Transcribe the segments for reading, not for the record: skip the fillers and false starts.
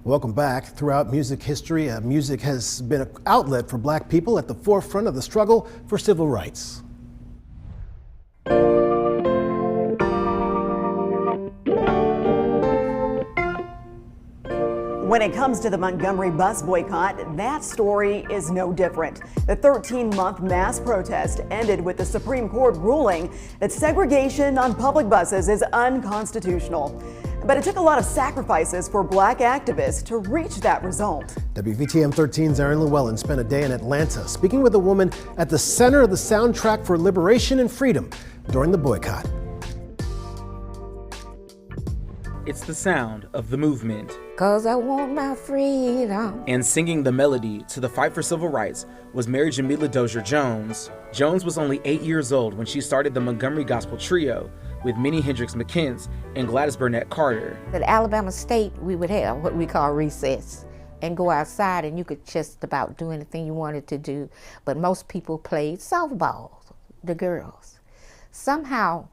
Welcome back. Throughout music history, music has been an outlet for black people at the forefront of the struggle for civil rights. When it comes to the Montgomery bus boycott, that story is no different. The 13-month mass protest ended with the Supreme Court ruling that segregation on public buses is unconstitutional. But it took a lot of sacrifices for black activists to reach that result. WVTM 13's Erin Llewellyn spent a day in Atlanta speaking with a woman at the center of the soundtrack for liberation and freedom during the boycott. It's the sound of the movement. 'Cause I want my freedom. And singing the melody to the fight for civil rights was Mary Jamila Dozier Jones. Jones was only 8 years old when she started the Montgomery Gospel Trio with Minnie Hendricks McKence and Gladys Burnett Carter. At Alabama State, we would have what we call recess and go outside, and you could just about do anything you wanted to do. But most people played softball, the girls. Somehow,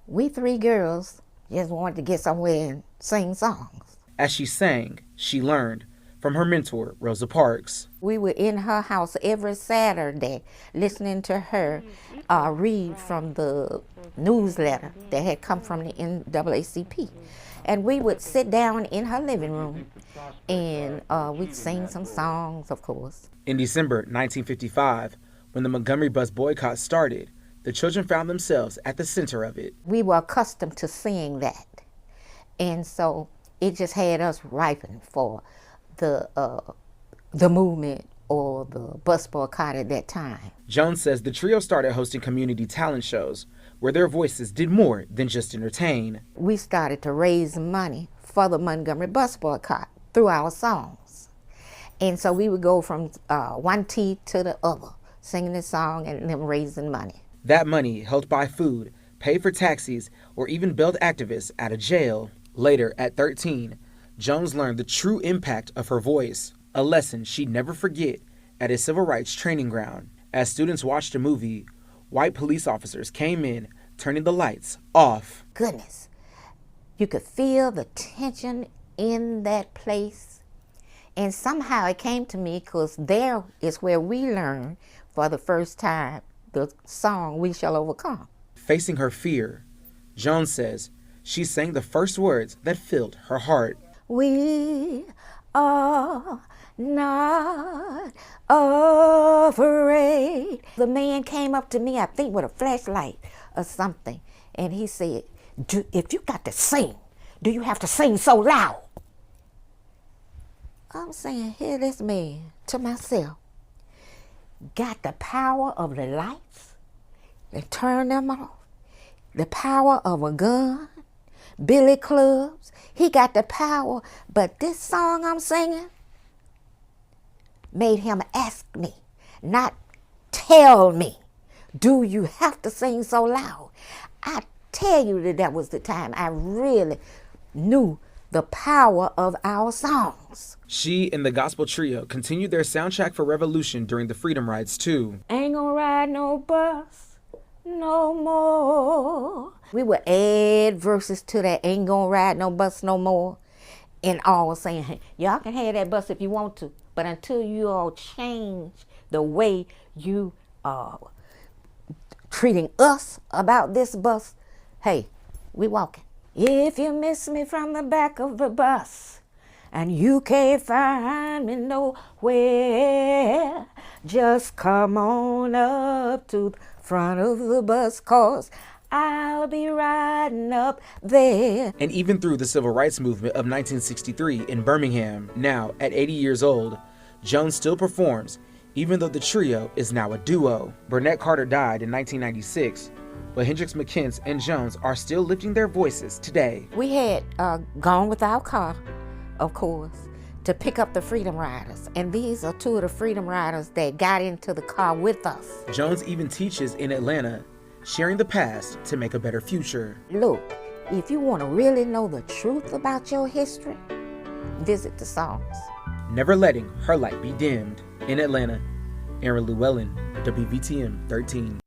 we three girls just wanted to get somewhere and sing songs. As she sang, she learned from her mentor, Rosa Parks. We were in her house every Saturday listening to her read from the newsletter that had come from the NAACP. And we would sit down in her living room and we'd sing some songs, of course. In December 1955, when the Montgomery bus boycott started, the children found themselves at the center of it. We were accustomed to seeing that. And so it just had us ripened for the movement or the bus boycott at that time. Jones says the trio started hosting community talent shows where their voices did more than just entertain. We started to raise money for the Montgomery bus boycott through our songs. And so we would go from one tea to the other, singing the song and then raising money. That money helped buy food, pay for taxis, or even bailed activists out of jail. Later, at 13, Jones learned the true impact of her voice, a lesson she'd never forget at a civil rights training ground. As students watched a movie, white police officers came in, turning the lights off. Goodness, you could feel the tension in that place. And somehow it came to me because there is where we learned for the first time the song, We Shall Overcome. Facing her fear, Jones says she sang the first words that filled her heart. We are not afraid. The man came up to me, I think with a flashlight or something, and he said, if you got to sing, do you have to sing so loud? I'm saying, hear this man to myself. Got the power of the lights and turn them off. The power of a gun, billy clubs. He got the power, but this song I'm singing made him ask me, not tell me, do you have to sing so loud? I tell you that was the time I really knew the power of our songs. She and the gospel trio continued their soundtrack for revolution during the freedom rides too. Ain't gonna ride no bus no more. We would add verses to that, ain't gonna ride no bus no more, and all saying, hey, y'all can have that bus if you want to, but until you all change the way you are treating us about this bus, hey, we walking. If you miss me from the back of the bus and you can't find me nowhere, just come on up to the front of the bus, 'cause I'll be riding up there. And even through the civil rights movement of 1963 in Birmingham, now at 80 years old, Jones still performs, even though the trio is now a duo. Burnett Carter died in 1996, but Hendricks McKence and Jones are still lifting their voices today. We had gone with our car, of course, to pick up the Freedom Riders. And these are two of the Freedom Riders that got into the car with us. Jones even teaches in Atlanta, sharing the past to make a better future. Look, if you want to really know the truth about your history, visit the songs. Never letting her light be dimmed. In Atlanta, Erin Llewellyn, WVTM 13.